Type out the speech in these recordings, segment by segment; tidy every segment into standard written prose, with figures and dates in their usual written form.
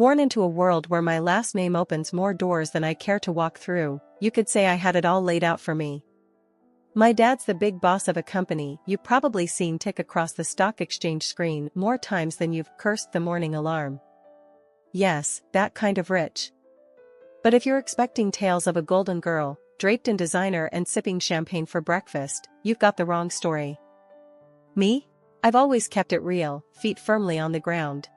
Born into a world where my last name opens more doors than I care to walk through, you could say I had it all laid out for me. My dad's the big boss of a company you've probably seen tick across the stock exchange screen more times than you've cursed the morning alarm. Yes, that kind of rich. But if you're expecting tales of a golden girl, draped in designer and sipping champagne for breakfast, you've got the wrong story. Me? I've always kept it real, feet firmly on the ground.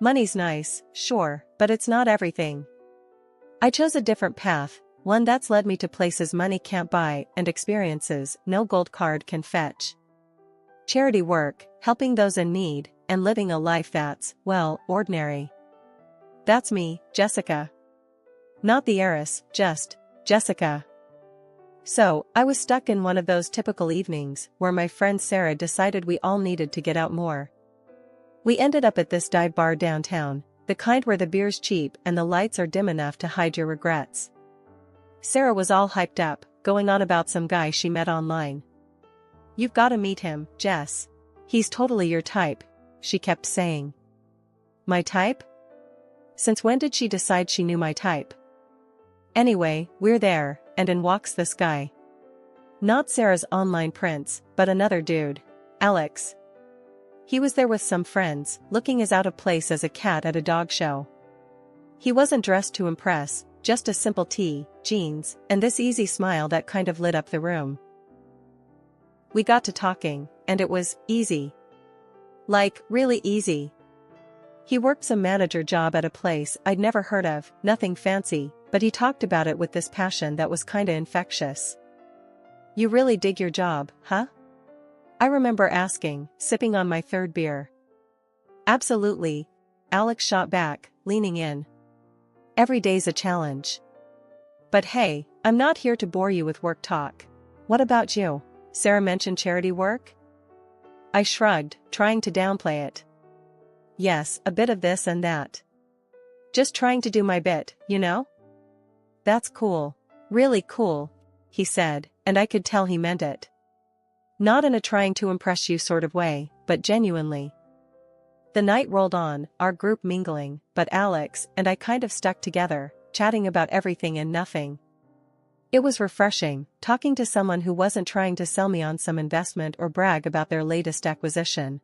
Money's nice, sure, but it's not everything. I chose a different path, one that's led me to places money can't buy and experiences no gold card can fetch. Charity work, helping those in need, and living a life that's, well, ordinary. That's me, Jessica. Not the heiress, just Jessica. So, I was stuck in one of those typical evenings where my friend Sarah decided we all needed to get out more. We ended up at this dive bar downtown, the kind where the beer's cheap and the lights are dim enough to hide your regrets. Sarah was all hyped up, going on about some guy she met online. "You've gotta meet him, Jess. He's totally your type," she kept saying. My type? Since when did she decide she knew my type? Anyway, we're there, and in walks this guy. Not Sarah's online prince, but another dude, Alex. He was there with some friends, looking as out of place as a cat at a dog show. He wasn't dressed to impress, just a simple tee, jeans, and this easy smile that kind of lit up the room. We got to talking, and it was easy. Like, really easy. He worked some manager job at a place I'd never heard of, nothing fancy, but he talked about it with this passion that was kinda infectious. "You really dig your job, huh?" I remember asking, sipping on my third beer. "Absolutely," Alex shot back, leaning in. "Every day's a challenge. But hey, I'm not here to bore you with work talk. What about you?" Sarah mentioned charity work. I shrugged, trying to downplay it. "Yes, a bit of this and that. Just trying to do my bit, you know?" "That's cool. Really cool," he said, and I could tell he meant it. Not in a trying to impress you sort of way, but genuinely. The night rolled on, our group mingling, but Alex and I kind of stuck together, chatting about everything and nothing. It was refreshing, talking to someone who wasn't trying to sell me on some investment or brag about their latest acquisition.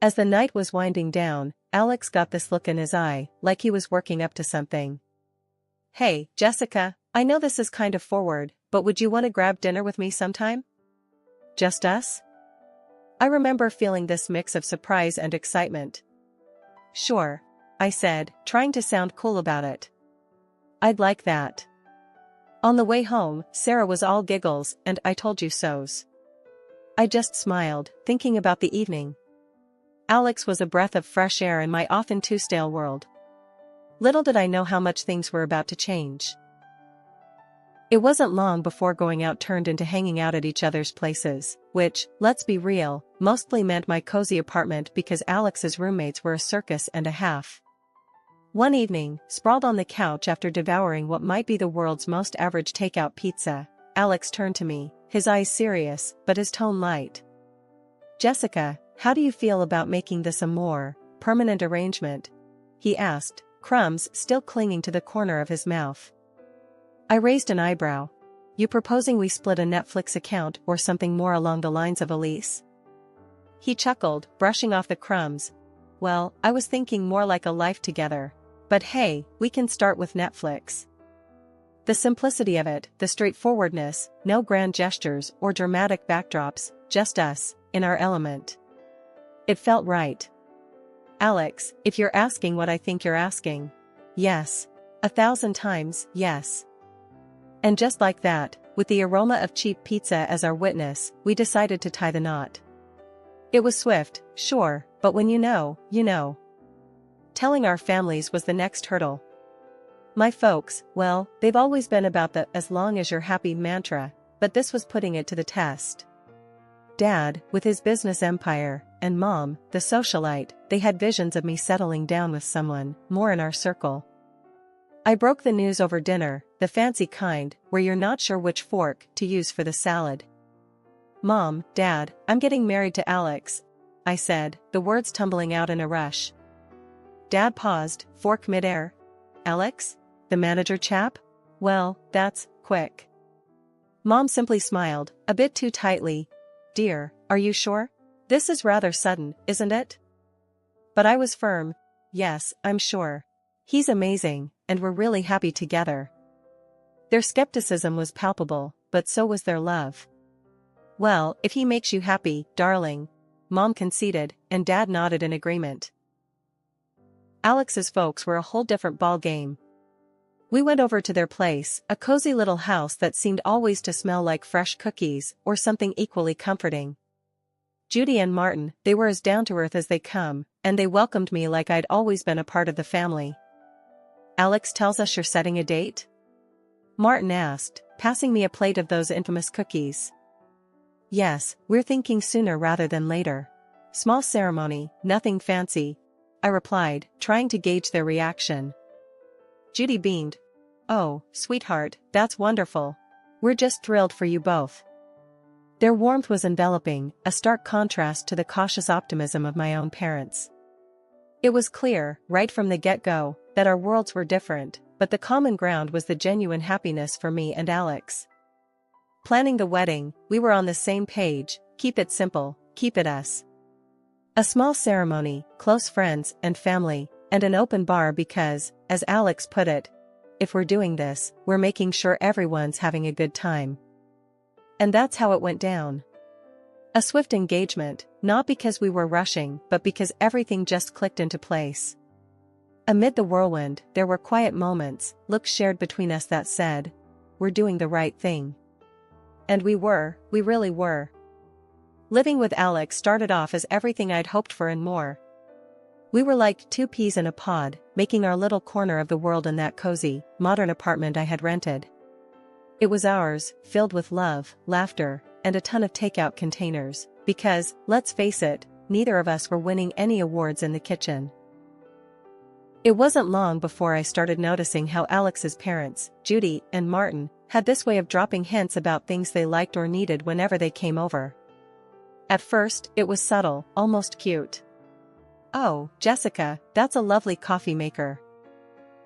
As the night was winding down, Alex got this look in his eye, like he was working up to something. "Hey, Jessica, I know this is kind of forward, but would you want to grab dinner with me sometime? Just us?" I remember feeling this mix of surprise and excitement. "Sure," I said, trying to sound cool about it. "I'd like that." On the way home, Sarah was all giggles and "I told you so's." I just smiled, thinking about the evening. Alex was a breath of fresh air in my often too stale world. Little did I know how much things were about to change. It wasn't long before going out turned into hanging out at each other's places, which, let's be real, mostly meant my cozy apartment because Alex's roommates were a circus and a half. One evening, sprawled on the couch after devouring what might be the world's most average takeout pizza, Alex turned to me, his eyes serious, but his tone light. "Jessica, how do you feel about making this a more permanent arrangement?" he asked, crumbs still clinging to the corner of his mouth. I raised an eyebrow. "You proposing we split a Netflix account or something more along the lines of a lease?" He chuckled, brushing off the crumbs. "Well, I was thinking more like a life together. But hey, we can start with Netflix." The simplicity of it, the straightforwardness, no grand gestures or dramatic backdrops, just us, in our element. It felt right. "Alex, if you're asking what I think you're asking. Yes. 1,000 times, yes." And just like that, with the aroma of cheap pizza as our witness, we decided to tie the knot. It was swift, sure, but when you know, you know. Telling our families was the next hurdle. My folks, well, they've always been about the "as long as you're happy" mantra, but this was putting it to the test. Dad, with his business empire, and Mom, the socialite, they had visions of me settling down with someone more in our circle. I broke the news over dinner, the fancy kind, where you're not sure which fork to use for the salad. "Mom, Dad, I'm getting married to Alex," I said, the words tumbling out in a rush. Dad paused, fork midair. Alex? The manager chap? Well, that's quick. Mom simply smiled, a bit too tightly. Dear, are you sure? This is rather sudden, isn't it? But I was firm. Yes, I'm sure. He's amazing, and we're really happy together. Their skepticism was palpable, but so was their love. Well, if he makes you happy, darling, Mom conceded, and Dad nodded in agreement. Alex's folks were a whole different ball game. We went over to their place, a cozy little house that seemed always to smell like fresh cookies, or something equally comforting. Judy and Martin, they were as down-to-earth as they come, and they welcomed me like I'd always been a part of the family. Alex tells us you're setting a date? Martin asked, passing me a plate of those infamous cookies. Yes, we're thinking sooner rather than later. Small ceremony, nothing fancy, I replied, trying to gauge their reaction. Judy beamed. Oh, sweetheart, that's wonderful. We're just thrilled for you both. Their warmth was enveloping, a stark contrast to the cautious optimism of my own parents. It was clear, right from the get-go, that our worlds were different, but the common ground was the genuine happiness for me and Alex. Planning the wedding, we were on the same page, keep it simple, keep it us. A small ceremony, close friends and family, and an open bar because, as Alex put it, if we're doing this, we're making sure everyone's having a good time. And that's how it went down. A swift engagement, not because we were rushing but because everything just clicked into place. Amid the whirlwind, there were quiet moments, looks shared between us that said, we're doing the right thing. And we really were. Living with Alex started off as everything I'd hoped for and more. We were like two peas in a pod, making our little corner of the world in that cozy, modern apartment I had rented. It was ours, filled with love, laughter, and a ton of takeout containers, because, let's face it, neither of us were winning any awards in the kitchen. It wasn't long before I started noticing how Alex's parents, Judy and Martin, had this way of dropping hints about things they liked or needed whenever they came over. At first, it was subtle, almost cute. Oh, Jessica, that's a lovely coffee maker.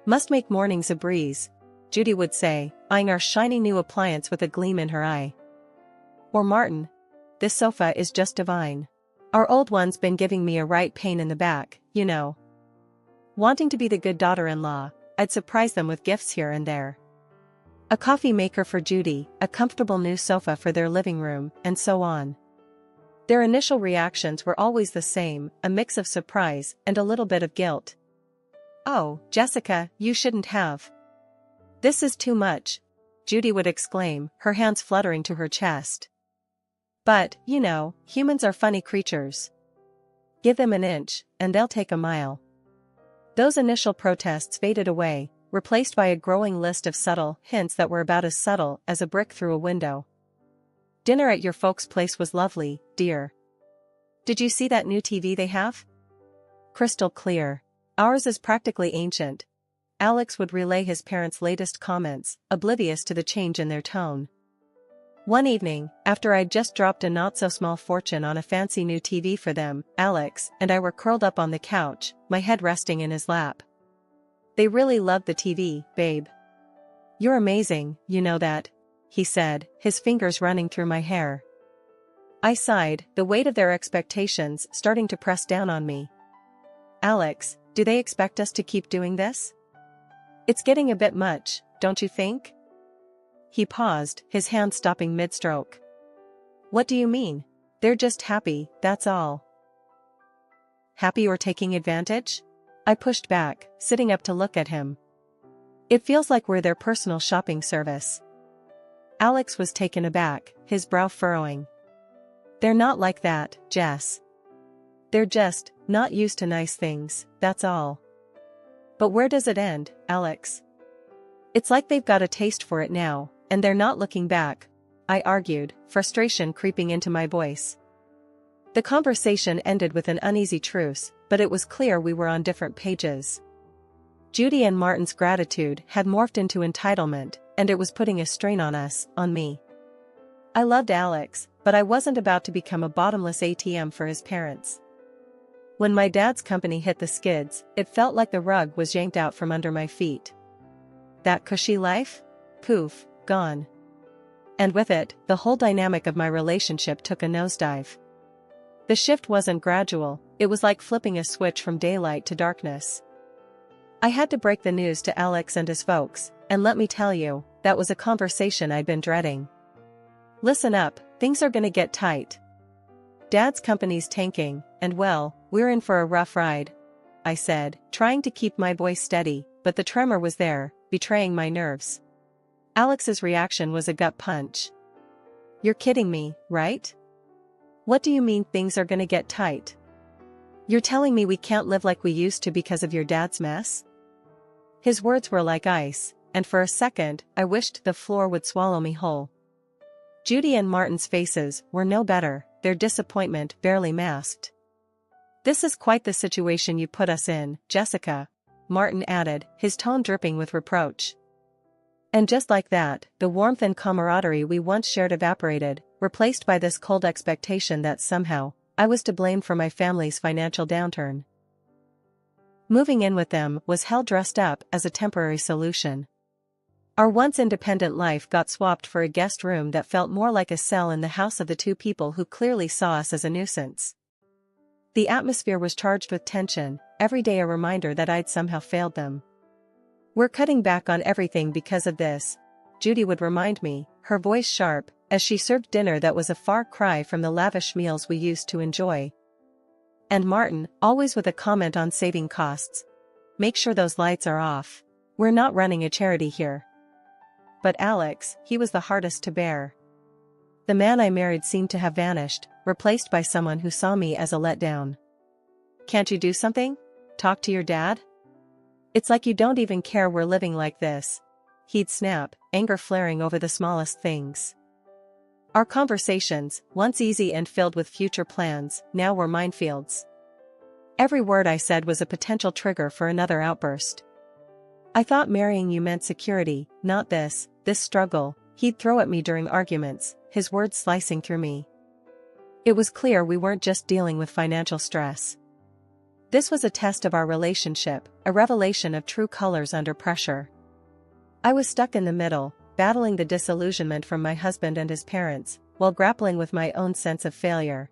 Must make mornings a breeze, Judy would say, eyeing our shiny new appliance with a gleam in her eye. Or Martin, this sofa is just divine. Our old one's been giving me a right pain in the back, you know. Wanting to be the good daughter-in-law, I'd surprise them with gifts here and there. A coffee maker for Judy, a comfortable new sofa for their living room, and so on. Their initial reactions were always the same, a mix of surprise and a little bit of guilt. Oh, Jessica, you shouldn't have. This is too much, Judy would exclaim, her hands fluttering to her chest. But, you know, humans are funny creatures. Give them an inch, and they'll take a mile. Those initial protests faded away, replaced by a growing list of subtle hints that were about as subtle as a brick through a window. Dinner at your folks' place was lovely, dear. Did you see that new TV they have? Crystal clear. Ours is practically ancient. Alex would relay his parents' latest comments, oblivious to the change in their tone. One evening, after I'd just dropped a not-so-small fortune on a fancy new TV for them, Alex and I were curled up on the couch, my head resting in his lap. They really loved the TV, babe. You're amazing, you know that, he said, his fingers running through my hair. I sighed, the weight of their expectations starting to press down on me. Alex, do they expect us to keep doing this? It's getting a bit much, don't you think? He paused, his hand stopping mid-stroke. What do you mean? They're just happy, that's all. Happy or taking advantage? I pushed back, sitting up to look at him. It feels like we're their personal shopping service. Alex was taken aback, his brow furrowing. They're not like that, Jess. They're just not used to nice things, that's all. But where does it end, Alex? It's like they've got a taste for it now, and they're not looking back, I argued, frustration creeping into my voice. The conversation ended with an uneasy truce, but it was clear we were on different pages. Judy and Martin's gratitude had morphed into entitlement, and it was putting a strain on us, on me. I loved Alex, but I wasn't about to become a bottomless ATM for his parents. When my dad's company hit the skids, it felt like the rug was yanked out from under my feet. That cushy life? Poof, gone. And with it, the whole dynamic of my relationship took a nosedive. The shift wasn't gradual, it was like flipping a switch from daylight to darkness. I had to break the news to Alex and his folks, and let me tell you, that was a conversation I'd been dreading. Listen up, things are gonna get tight. Dad's company's tanking, and well, we're in for a rough ride, I said, trying to keep my voice steady, but the tremor was there, betraying my nerves. Alex's reaction was a gut punch. You're kidding me, right? What do you mean things are gonna get tight? You're telling me we can't live like we used to because of your dad's mess? His words were like ice, and for a second, I wished the floor would swallow me whole. Judy and Martin's faces were no better, their disappointment barely masked. This is quite the situation you put us in, Jessica, Martin added, his tone dripping with reproach. And just like that, the warmth and camaraderie we once shared evaporated, replaced by this cold expectation that somehow, I was to blame for my family's financial downturn. Moving in with them was hell dressed up as a temporary solution. Our once independent life got swapped for a guest room that felt more like a cell in the house of the two people who clearly saw us as a nuisance. The atmosphere was charged with tension, every day a reminder that I'd somehow failed them. We're cutting back on everything because of this, Judy would remind me, her voice sharp, as she served dinner that was a far cry from the lavish meals we used to enjoy. And Martin, always with a comment on saving costs. Make sure those lights are off. We're not running a charity here. But Alex, he was the hardest to bear. The man I married seemed to have vanished, replaced by someone who saw me as a letdown. Can't you do something? Talk to your dad? It's like you don't even care we're living like this. He'd snap, anger flaring over the smallest things. Our conversations, once easy and filled with future plans, now were minefields. Every word I said was a potential trigger for another outburst. I thought marrying you meant security, not this struggle, he'd throw at me during arguments, his words slicing through me. It was clear we weren't just dealing with financial stress. This was a test of our relationship, a revelation of true colors under pressure. I was stuck in the middle, battling the disillusionment from my husband and his parents, while grappling with my own sense of failure.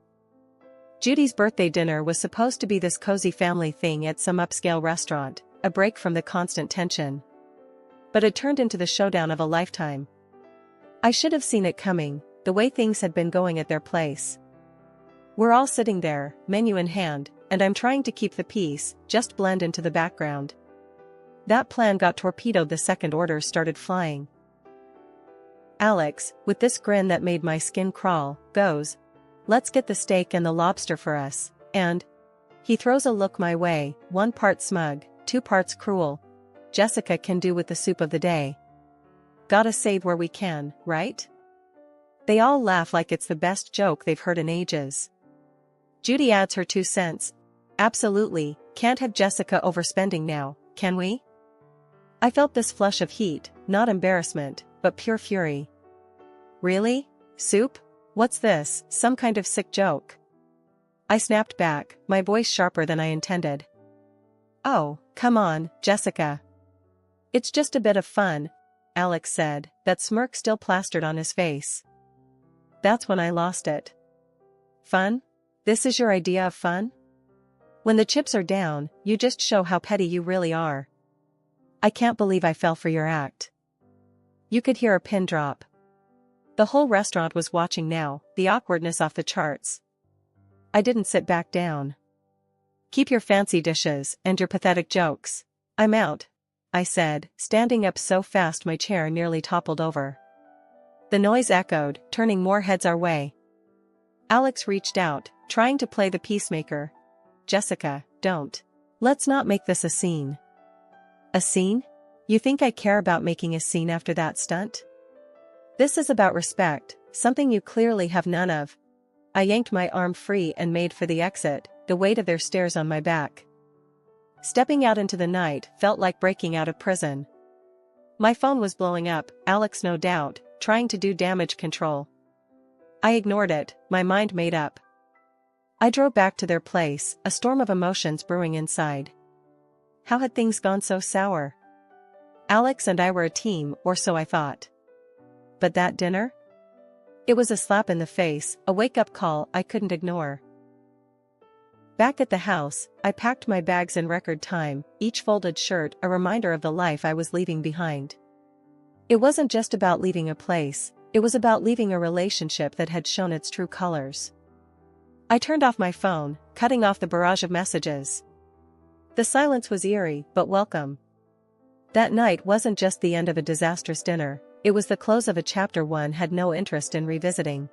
Judy's birthday dinner was supposed to be this cozy family thing at some upscale restaurant, a break from the constant tension. But it turned into the showdown of a lifetime. I should have seen it coming, the way things had been going at their place. We're all sitting there, menu in hand, and I'm trying to keep the peace, just blend into the background. That plan got torpedoed the second orders started flying. Alex, with this grin that made my skin crawl, goes, "Let's get the steak and the lobster for us," and he throws a look my way, 1 part smug, 2 parts cruel. Jessica can do with the soup of the day. Gotta save where we can, right? They all laugh like it's the best joke they've heard in ages. Judy adds her 2 cents. Absolutely, can't have Jessica overspending now, can we? I felt this flush of heat, not embarrassment, but pure fury. Really? Soup? What's this, some kind of sick joke? I snapped back, my voice sharper than I intended. Oh, come on, Jessica. It's just a bit of fun, Alex said, that smirk still plastered on his face. That's when I lost it. Fun? This is your idea of fun? When the chips are down, you just show how petty you really are. I can't believe I fell for your act. You could hear a pin drop. The whole restaurant was watching now, the awkwardness off the charts. I didn't sit back down. Keep your fancy dishes and your pathetic jokes. I'm out, I said, standing up so fast my chair nearly toppled over. The noise echoed, turning more heads our way. Alex reached out, trying to play the peacemaker. Jessica, don't. Let's not make this a scene. A scene? You think I care about making a scene after that stunt? This is about respect, something you clearly have none of. I yanked my arm free and made for the exit, the weight of their stares on my back. Stepping out into the night felt like breaking out of prison. My phone was blowing up, Alex no doubt, trying to do damage control. I ignored it, my mind made up. I drove back to their place, a storm of emotions brewing inside. How had things gone so sour? Alex and I were a team, or so I thought. But that dinner? It was a slap in the face, a wake-up call I couldn't ignore. Back at the house, I packed my bags in record time, each folded shirt a reminder of the life I was leaving behind. It wasn't just about leaving a place, it was about leaving a relationship that had shown its true colors. I turned off my phone, cutting off the barrage of messages. The silence was eerie, but welcome. That night wasn't just the end of a disastrous dinner, it was the close of a chapter one had no interest in revisiting.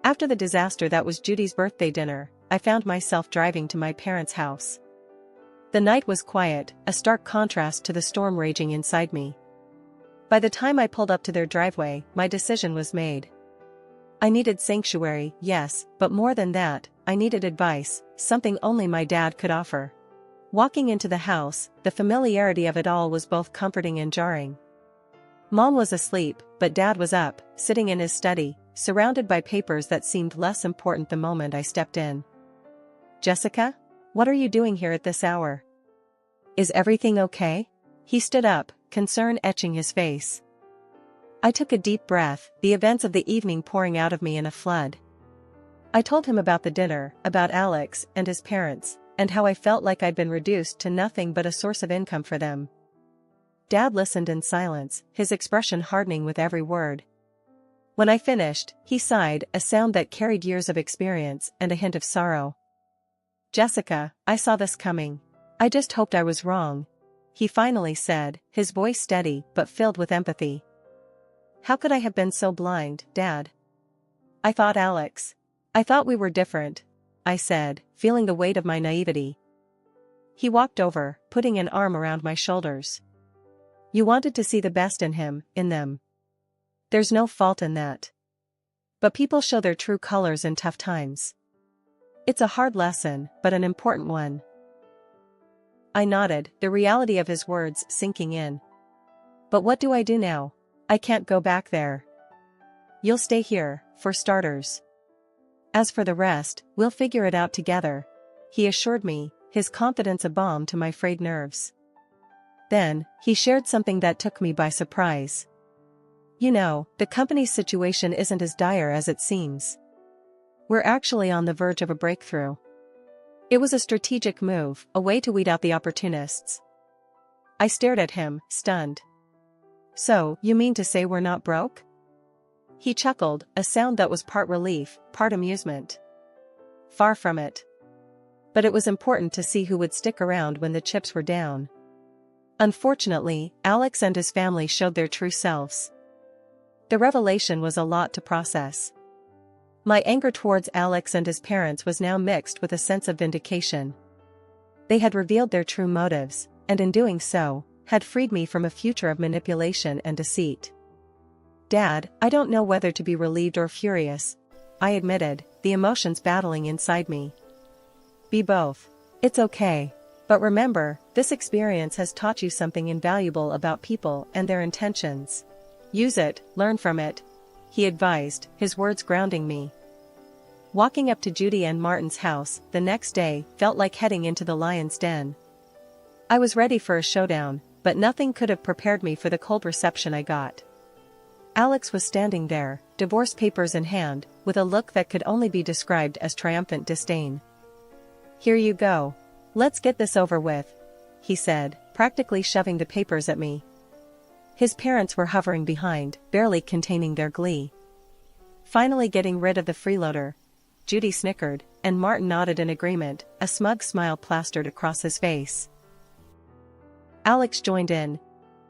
After the disaster that was Judy's birthday dinner, I found myself driving to my parents' house. The night was quiet, a stark contrast to the storm raging inside me. By the time I pulled up to their driveway, my decision was made. I needed sanctuary, yes, but more than that, I needed advice, something only my dad could offer. Walking into the house, the familiarity of it all was both comforting and jarring. Mom was asleep, but Dad was up, sitting in his study, surrounded by papers that seemed less important the moment I stepped in. "Jessica? What are you doing here at this hour? Is everything okay?" He stood up, concern etching his face. I took a deep breath, the events of the evening pouring out of me in a flood. I told him about the dinner, about Alex and his parents, and how I felt like I'd been reduced to nothing but a source of income for them. Dad listened in silence, his expression hardening with every word. When I finished, he sighed, a sound that carried years of experience and a hint of sorrow. "Jessica, I saw this coming. I just hoped I was wrong," he finally said, his voice steady but filled with empathy. "How could I have been so blind, Dad? I thought Alex. I thought we were different," I said, feeling the weight of my naivety. He walked over, putting an arm around my shoulders. "You wanted to see the best in him, in them. There's no fault in that. But people show their true colors in tough times. It's a hard lesson, but an important one." I nodded, the reality of his words sinking in. "But what do I do now? I can't go back there." "You'll stay here, for starters. As for the rest, we'll figure it out together," he assured me, his confidence a balm to my frayed nerves. Then, he shared something that took me by surprise. "You know, the company's situation isn't as dire as it seems. We're actually on the verge of a breakthrough." It was a strategic move, a way to weed out the opportunists. I stared at him, stunned. "So, you mean to say we're not broke?" He chuckled, a sound that was part relief, part amusement. "Far from it. But it was important to see who would stick around when the chips were down. Unfortunately, Alex and his family showed their true selves. The revelation was a lot to process. My anger towards Alex and his parents was now mixed with a sense of vindication. They had revealed their true motives, and in doing so, had freed me from a future of manipulation and deceit. "Dad, I don't know whether to be relieved or furious," I admitted, the emotions battling inside me. "Be both. It's okay. But remember, this experience has taught you something invaluable about people and their intentions. Use it, learn from it," he advised, his words grounding me. Walking up to Judy and Martin's house the next day felt like heading into the lion's den. I was ready for a showdown, but nothing could have prepared me for the cold reception I got. Alex was standing there, divorce papers in hand, with a look that could only be described as triumphant disdain. "Here you go. Let's get this over with," he said, practically shoving the papers at me. His parents were hovering behind, barely containing their glee. Finally getting rid of the freeloader, Judy snickered, and Martin nodded in agreement, a smug smile plastered across his face. Alex joined in.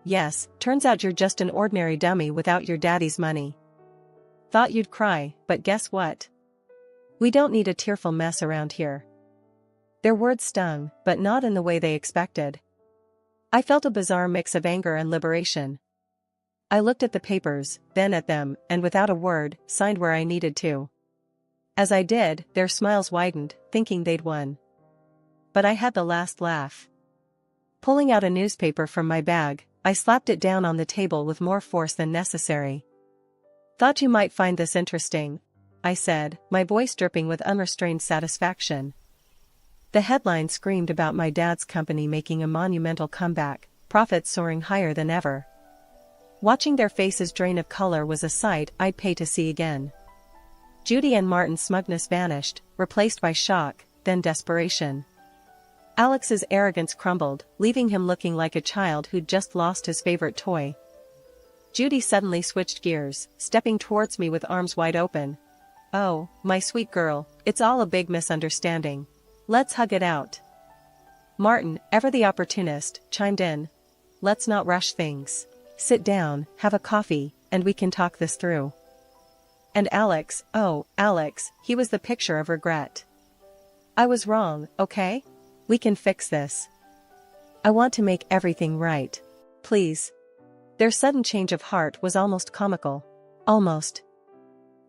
"Yes, turns out you're just an ordinary dummy without your daddy's money. Thought you'd cry, but guess what? We don't need a tearful mess around here." Their words stung, but not in the way they expected. I felt a bizarre mix of anger and liberation. I looked at the papers, then at them, and without a word, signed where I needed to. As I did, their smiles widened, thinking they'd won. But I had the last laugh. Pulling out a newspaper from my bag, I slapped it down on the table with more force than necessary. "Thought you might find this interesting," I said, my voice dripping with unrestrained satisfaction. The headline screamed about my dad's company making a monumental comeback, profits soaring higher than ever. Watching their faces drain of color was a sight I'd pay to see again. Judy and Martin's smugness vanished, replaced by shock, then desperation. Alex's arrogance crumbled, leaving him looking like a child who'd just lost his favorite toy. Judy suddenly switched gears, stepping towards me with arms wide open. "Oh, my sweet girl, it's all a big misunderstanding. Let's hug it out." Martin, ever the opportunist, chimed in. "Let's not rush things. Sit down, have a coffee, and we can talk this through." And Alex, oh, Alex, he was the picture of regret. "I was wrong, okay? We can fix this. I want to make everything right. Please." Their sudden change of heart was almost comical. Almost.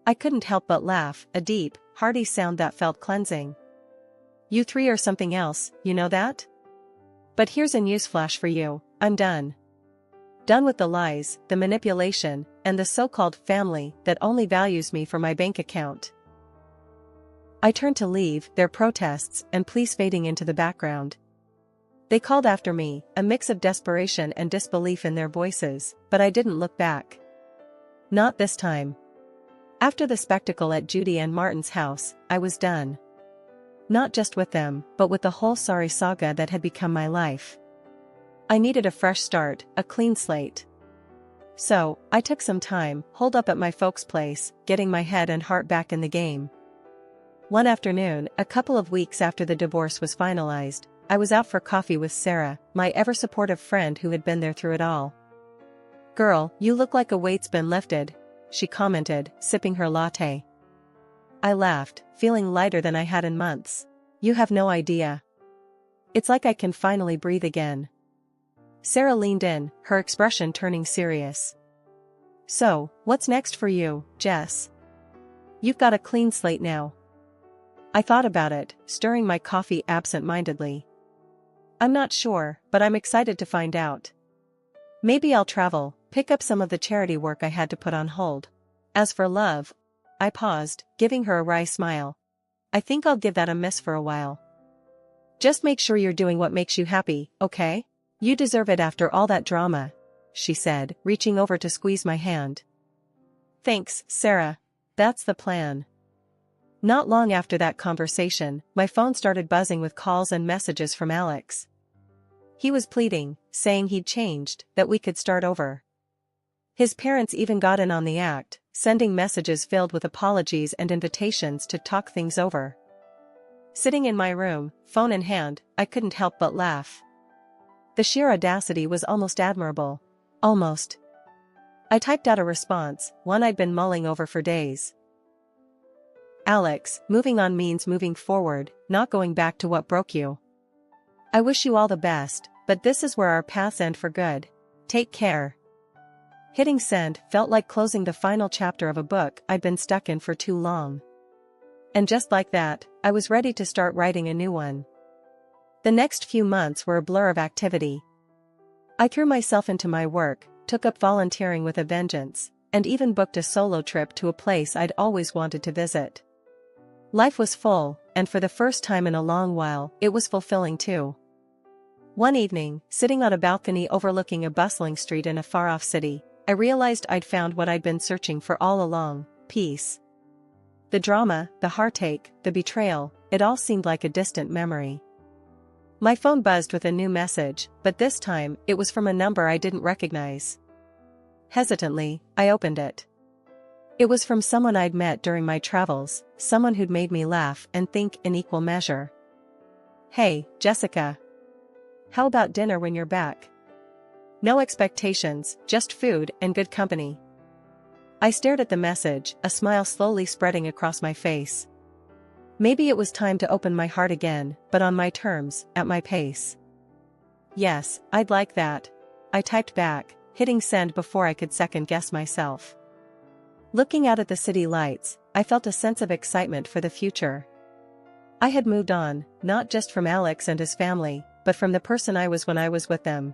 I couldn't help but laugh, a deep, hearty sound that felt cleansing. "You three are something else, you know that? But here's a newsflash for you, I'm done. Done with the lies, the manipulation, and the so-called family that only values me for my bank account." I turned to leave, their protests and pleas fading into the background. They called after me, a mix of desperation and disbelief in their voices, but I didn't look back. Not this time. After the spectacle at Judy and Martin's house, I was done. Not just with them, but with the whole sorry saga that had become my life. I needed a fresh start, a clean slate. So, I took some time, holed up at my folks' place, getting my head and heart back in the game. One afternoon, a couple of weeks after the divorce was finalized, I was out for coffee with Sarah, my ever-supportive friend who had been there through it all. "Girl, you look like a weight's been lifted," she commented, sipping her latte. I laughed, feeling lighter than I had in months. "You have no idea. It's like I can finally breathe again." Sarah leaned in, her expression turning serious. "So, what's next for you, Jess? You've got a clean slate now." I thought about it, stirring my coffee absent-mindedly. "I'm not sure, but I'm excited to find out. Maybe I'll travel, pick up some of the charity work I had to put on hold. As for love," I paused, giving her a wry smile. "I think I'll give that a miss for a while. Just make sure you're doing what makes you happy, okay? You deserve it after all that drama," she said, reaching over to squeeze my hand. "Thanks, Sarah. That's the plan." Not long after that conversation, my phone started buzzing with calls and messages from Alex. He was pleading, saying he'd changed, that we could start over. His parents even got in on the act, sending messages filled with apologies and invitations to talk things over. Sitting in my room, phone in hand, I couldn't help but laugh. The sheer audacity was almost admirable. Almost. I typed out a response, one I'd been mulling over for days. "Alex, moving on means moving forward, not going back to what broke you. I wish you all the best, but this is where our paths end for good. Take care." Hitting send felt like closing the final chapter of a book I'd been stuck in for too long. And just like that, I was ready to start writing a new one. The next few months were a blur of activity. I threw myself into my work, took up volunteering with a vengeance, and even booked a solo trip to a place I'd always wanted to visit. Life was full, and for the first time in a long while, it was fulfilling too. One evening, sitting on a balcony overlooking a bustling street in a far-off city, I realized I'd found what I'd been searching for all along: peace. The drama, the heartache, the betrayal, it all seemed like a distant memory. My phone buzzed with a new message, but this time, it was from a number I didn't recognize. Hesitantly, I opened it. It was from someone I'd met during my travels, someone who'd made me laugh and think in equal measure. "Hey, Jessica. How about dinner when you're back? No expectations, just food and good company." I stared at the message, a smile slowly spreading across my face. Maybe it was time to open my heart again, but on my terms, at my pace. "Yes, I'd like that," I typed back, hitting send before I could second-guess myself. Looking out at the city lights, I felt a sense of excitement for the future. I had moved on, not just from Alex and his family, but from the person I was when I was with them.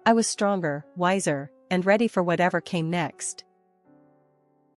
I was stronger, wiser, and ready for whatever came next.